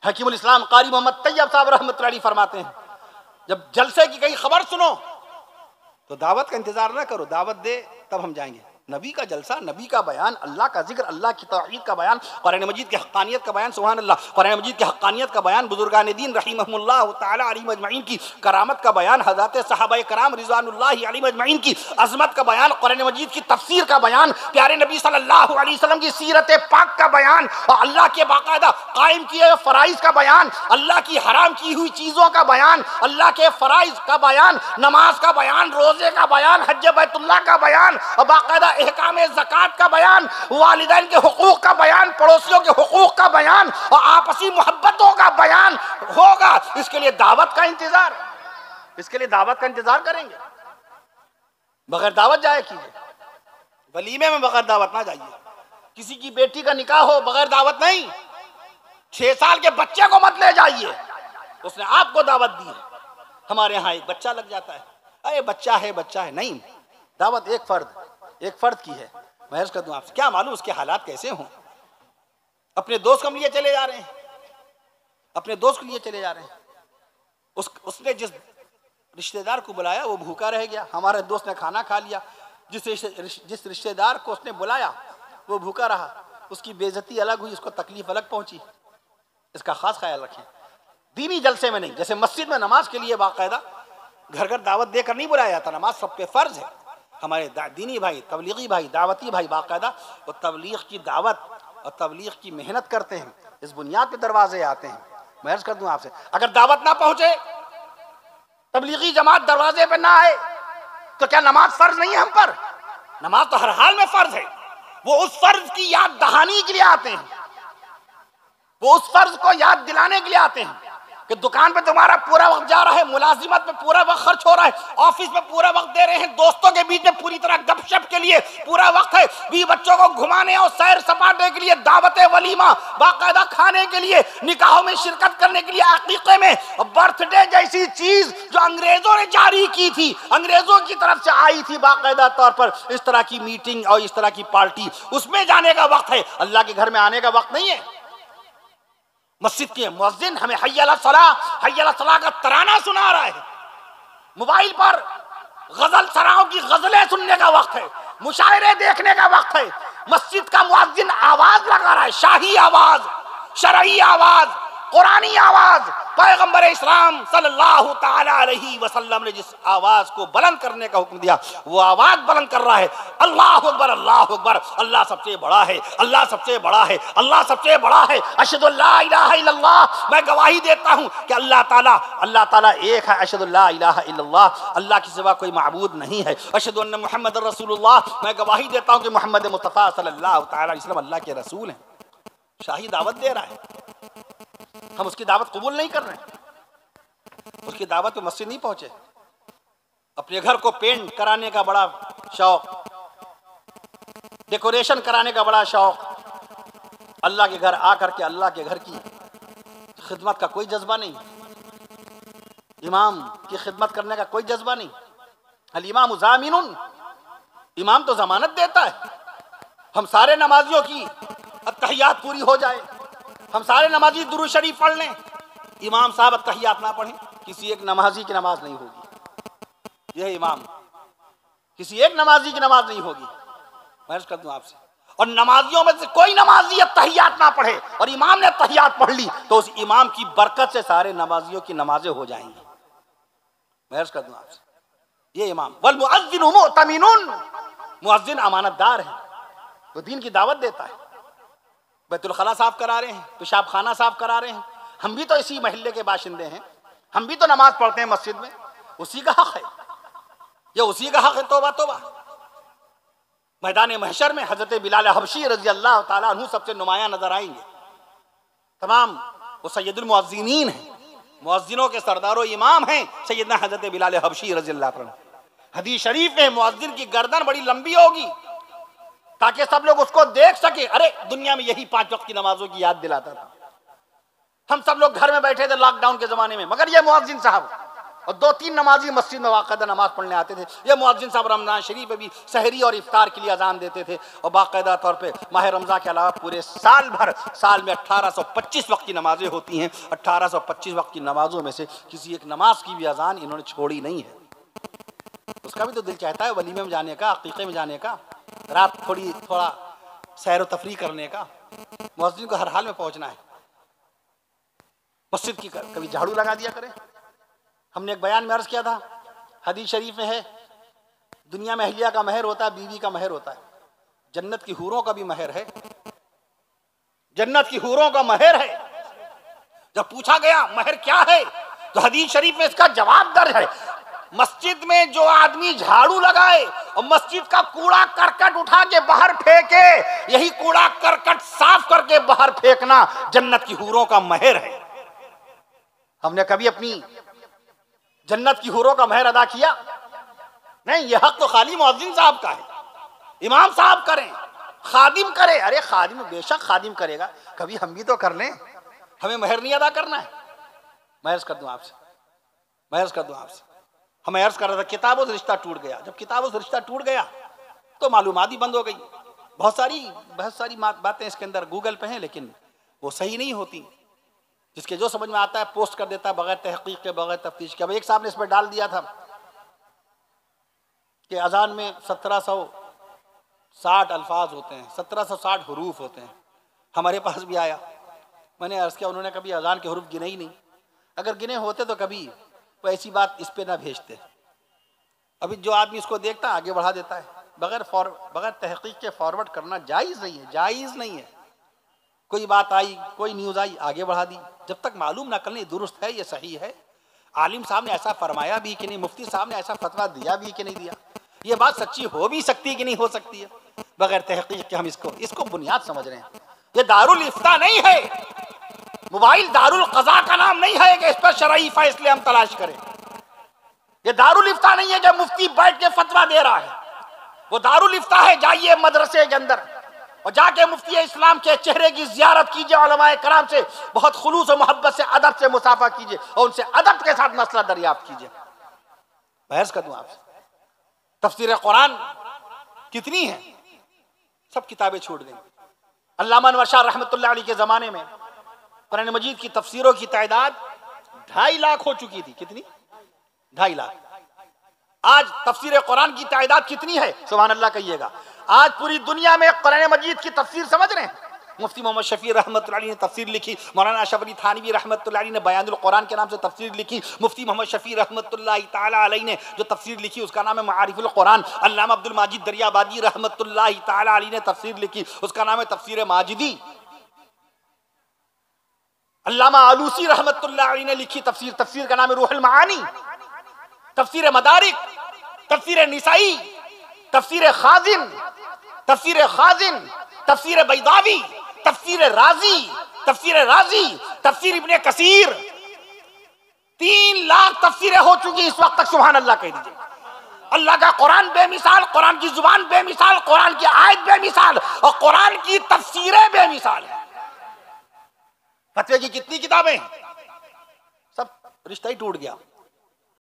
हकीमुल इस्लाम कारी मोहम्मद तैयब साहब रहमतुल्लाह अलैह फरमाते हैं, जब जलसे की कहीं खबर सुनो तो दावत का इंतजार ना करो, दावत दे तब हम जाएंगे। नबी का जलसा, नबी का बयान, अल्लाह का जिक्र, अल्लाह की तौहीद का बयान, कुरान मजीद की हक्कानियत का बयान, सुभान अल्लाह, कुरान मजीद की हक्कानियत का बयान, बुजुर्गान दीन रहीमहुमुल्लाह तआला अलैहिम अजमईन की करामत का बयान, हज़रत सहाबाए कराम रिज़वानुल्लाहि अलैहिम अजमईन की अज़मत का बयान, कुरान मजीद की तफसीर का बयान, प्यारे नबी सल्लल्लाहु अलैहि वसल्लम की सीरत पाक का बयान, और अल्लाह के बाकायदा कायम किए फ़राइज़ का बयान, अल्लाह की हराम की हुई चीज़ों का बयान, अल्लाह के फ़राइज़ का बयान, नमाज का बयान, रोज़े का बयान, हज बैतुल्लाह का बयान, और बाकायदा अहकाम ज़कात का बयान, वालिदैन के हुकूक का बयान, पड़ोसियों के हुकूक का बयान, और आपसी मोहब्बतों का बयान होगा। इसके लिए दावत का इंतजार, इसके लिए दावत का इंतजार करेंगे। बगैर दावत जाए कीजिए, वलीमे में बगैर दावत ना जाइए। किसी की बेटी का निकाह हो बगैर दावत नहीं, 6 साल के बच्चे को मत ले जाइए, उसने आपको दावत दी है। हमारे यहाँ एक बच्चा लग जाता है, अरे बच्चा है, नहीं, दावत एक फर्द की है। मैं अर्ज़ कर दूं आपसे, क्या मालूम उसके हालात कैसे हों। अपने दोस्त के लिए चले जा रहे हैं, अपने दोस्त के लिए चले जा रहे हैं, उसने जिस रिश्तेदार को बुलाया वो भूखा रह गया, हमारे दोस्त ने खाना खा लिया। जिस रिश्तेदार को उसने बुलाया वो भूखा रहा, उसकी बेइज्जती अलग हुई, उसको तकलीफ अलग पहुंची। इसका खास ख्याल रखें। दीनी जलसे में नहीं, जैसे मस्जिद में नमाज के लिए बाकायदा घर घर दावत देकर नहीं बुलाया जाता, नमाज सब पे फर्ज है। हमारे दीनी भाई, तबलीगी भाई, दावती भाई बाकायदा वो तबलीग की दावत और तबलीग की मेहनत करते हैं, इस बुनियाद पे दरवाजे आते हैं। मैं अर्ज़ कर दूं आपसे, अगर दावत ना पहुंचे, तबलीगी जमात दरवाजे पे ना आए, तो क्या नमाज फर्ज नहीं है हम पर? नमाज तो हर हाल में फर्ज है। वो उस फर्ज की याद दहानी के लिए आते हैं, वो उस फर्ज को याद दिलाने के लिए आते हैं कि दुकान पे तुम्हारा पूरा वक्त जा रहा है, मुलाजिमत में पूरा वक्त खर्च हो रहा है, ऑफिस में पूरा वक्त दे रहे हैं, दोस्तों के बीच में पूरी तरह गपशप के लिए पूरा वक्त है, भी बच्चों को घुमाने और सैर सपाटे के लिए, दावत वलीमा, बाकायदा खाने के लिए, निकाहों में शिरकत करने के लिए, अकीक़े में, बर्थडे जैसी चीज जो अंग्रेजों ने जारी की थी, अंग्रेजों की तरफ से आई थी बाकायदा तौर पर, इस तरह की मीटिंग और इस तरह की पार्टी, उसमें जाने का वक्त है, अल्लाह के घर में आने का वक्त नहीं है। मस्जिद के मुअज्जिन हमें हय्या अला सलाह का तराना सुना रहा है, मोबाइल पर गजल सराओं की गजलें सुनने का वक्त है, मुशायरे देखने का वक्त है। मस्जिद का मुअज्जिन आवाज लगा रहा है, शाही आवाज, शरई आवाज, कुरानी आवाज। पैगंबर इस्लाम सल्लल्लाहु ताला अलैहि वसल्लम ने जिस आवाज को बुलंद करने का हुक्म दिया, वो आवाज बुलंद कर रहा है, अल्लाहु अकबर, अल्लाहु अकबर, अल्लाह सबसे बड़ा है, अल्लाह सबसे बड़ा है, अल्लाह सबसे बड़ा है, अशहदु अल्ला इलाहा इल्लल्लाह, मैं गवाही देता हूं कि अल्लाह ताला एक है, अशहदु अल्ला इलाहा इल्लल्लाह, अल्लाह के सिवा कोई माबूद नहीं है, अशहदु अन्ना मुहम्मदुर रसूलुल्लाह, मैं गवाही देता हूं कि मोहम्मद मुस्तफा सल्लल्लाहु ताला अलैहि वसल्लम अल्लाह के रसूल हैं। शाही दावत दे रहा है, हम उसकी दावत कबूल नहीं कर रहे हैं, उसकी दावत पे मस्जिद नहीं पहुंचे। अपने घर को पेंट कराने का बड़ा शौक, डेकोरेशन कराने का बड़ा शौक, अल्लाह के घर आकर के अल्लाह के घर की खिदमत का कोई जज्बा नहीं, इमाम की खिदमत करने का कोई जज्बा नहीं। अल इमाम ज़ामिनुन, इमाम तो जमानत देता है, हम सारे नमाजियों की अत्तहियात पूरी हो जाए, हम सारे नमाजी दुरूद शरीफ पढ़ लें, इमाम साहब अत्तहियात ना पढ़ें, किसी एक नमाजी की नमाज नहीं होगी। यह इमाम, किसी एक नमाजी की नमाज नहीं होगी। मैं अर्ज़ कर दूं आपसे, और नमाजियों में से कोई नमाजी अत्तहियात ना पढ़े और इमाम ने अत्तहियात पढ़ ली, तो उस इमाम की बरकत से सारे नमाजियों की नमाजें हो जाएंगी। मैं अर्ज़ कर दूं आपसे, ये इमाम वल मुअज्जिनु मुअतमिनुन, मुअज्जिन अमानतदार है, वो दीन की दावत देता है, बैतुल खला साफ करा रहे हैं, पेशाब खाना साफ करा रहे हैं। हम भी तो इसी महल्ले के बाशिंदे हैं, हम भी तो नमाज पढ़ते हैं मस्जिद में, उसी का हक है, ये उसी का हक है। तौबा तौबा। मैदान महशर में हजरत बिलाल हबशी रजी अल्लाह ताला अन्हु सबसे नुमाया नजर आएंगे। तमाम वो सैयदुल मुअज्जिनीन हैं, मुअज्जिनों के सरदारो इमाम हैं सैयदना हजरत बिलाल हबशी रजी अल्लाह ताला। हदीस शरीफ में मुअज्जिन की गर्दन बड़ी लंबी होगी ताकि सब लोग उसको देख सके। अरे दुनिया में यही 5 वक्त की नमाजों की याद दिलाता था। हम सब लोग घर में बैठे थे लॉकडाउन के जमाने में, मगर ये मुअज्जिन साहब और 2-3 नमाजी मस्जिद में बाकायदा नमाज पढ़ने आते थे। ये मुअज्जिन साहब रमज़ान शरीफ में भी सहरी और इफ्तार के लिए अजान देते थे और बाकायदा तौर पे माह रमज़ान के अलावा पूरे साल भर, साल में 1825 वक्त की नमाजें होती हैं। 1825 वक्त की नमाजों में से किसी एक नमाज की भी अजान इन्होंने छोड़ी नहीं है। उसका भी तो दिल चाहता है वलीमे में जाने का, अकीक़े में जाने का, रात थोड़ा सैर व तफरी करने का। मुअज्जिन को हर हाल में पहुंचना है। मस्जिद की कभी झाड़ू लगा दिया करें। हमने एक बयान में अर्ज किया था, हदीस शरीफ में है, दुनिया में अहलिया का महर होता है, बीवी का महर होता है, जन्नत की हूरों का भी महर है। जन्नत की हूरों का महर है। जब पूछा गया महर क्या है तो हदीस शरीफ में इसका जवाब दर्ज है, मस्जिद में जो आदमी झाड़ू लगाए और मस्जिद का कूड़ा करकट उठा के बाहर फेंके, यही कूड़ा करकट साफ करके बाहर फेंकना जन्नत की हूरों का महर है। हमने कभी अपनी जन्नत की हूरों का महर अदा किया? नहीं। यह हक तो खाली मुअज्जिन साहब का है, इमाम साहब करें, खादिम करे। अरे खादिम बेशक खादिम करेगा, कभी हम भी तो कर लें। हमें महर नहीं अदा करना है। मैं अर्ज कर दूं आपसे, हमें अर्ज कर रहा था, किताबों से रिश्ता टूट गया। जब किताबों से रिश्ता टूट गया तो मालूमात ही बंद हो गई। बहुत सारी बातें इसके अंदर गूगल पे हैं, लेकिन वो सही नहीं होती। जिसके जो समझ में आता है पोस्ट कर देता है बगैर तहकीक के, बगैर तफ्तीश के। अब एक साहब ने इस पर डाल दिया था कि अजान में 1760 अल्फाज होते हैं, 1760 हरूफ होते हैं। हमारे पास भी आया, मैंने अर्ज किया, उन्होंने कभी अजान के हरूफ गिने ही नहीं। अगर गिने होते तो कभी वो ऐसी बात इस पे ना भेजते। अभी जो आदमी इसको देखता है आगे बढ़ा देता है। बगैर तहकीक के फॉरवर्ड करना जायज़ नहीं है। कोई बात आई, कोई न्यूज़ आई, आगे बढ़ा दी। जब तक मालूम ना कर लें दुरुस्त है, ये सही है, आलिम साहब ने ऐसा फरमाया भी कि नहीं, मुफ्ती साहब ने ऐसा फतवा दिया भी कि नहीं दिया, ये बात सच्ची हो भी सकती है कि नहीं हो सकती है, बगैर तहकीक के हम इसको बुनियाद समझ रहे हैं। ये दारुल इफ्ता नहीं है, मोबाइल दारुल क़ज़ा का नाम नहीं है कि इस पर शरई फैसले हम तलाश करें। ये दारुल इफ्ता नहीं है कि मुफ्ती बैठ के फतवा दे रहा है। वो दारुल इफ्ता है, जाइए मदरसे के अंदर और जाके मुफ्ती इस्लाम के चेहरे की जियारत कीजिए, उलमाए कराम से बहुत खुलूस और मोहब्बत से अदब से मुसाफा कीजिए और उनसे अदब के साथ मसला दरियाफ्त कीजिए। बहस कर दूं आपसे, तफसीर कुरान कितनी है? सब किताबें छूट गई। अल्लामा अनवर शाह रहमतुल्लाह अलैह के ज़माने में कुरान मजीद की तफसीरों की तादाद 2.5 लाख हो चुकी थी। कितनी? 2.5 लाख। आज तफसीर कुरान की तादाद कितनी है? सुभान अल्लाह कहिएगा। आज पूरी दुनिया में कुरान मजीद की तफसीर समझ रहे हैं। मुफ्ती मोहम्मद शफी रहमतुल्लाह अलैह ने तफसीर लिखी, मौलाना अशरफ अली थानवी रहमतुल्लाह अलैह ने बयानुल कुरान के नाम से तफसीर लिखी, मुफ्ती मोहम्मद शफी रहमतुल्लाह ताला अलैह ने जो तफसीर लिखी उसका नाम है मारिफुल कुरान, अल्लामा अब्दुल माजिद दरियाबादी रहमतुल्लाह ताला अलैह ने तफसीर लिखी, उसका नाम है तफसीर माजिदी। अल्लामा आलूसी रहमतुल्लाह अलैह ने लिखी तफसीर का नाम है रूहुल मानी, तफसीर मदारिक, तफसीर निसाई, तफसीर खाजिन, तफसीर बैदावी, तफसीर राजी, तफसीर इब्ने कसीर। 3 लाख तफसीरें हो चुकी इस वक्त तक। सुभान अल्लाह कह दीजिए। अल्लाह का कुरान बेमिसाल, कुरान की जुबान बेमिसाल, कुरान की आयत बेमिसाल और कुरान की तफसीरें बेमिसाल है। फतवे की कितनी किताबें? सब रिश्ता ही टूट गया।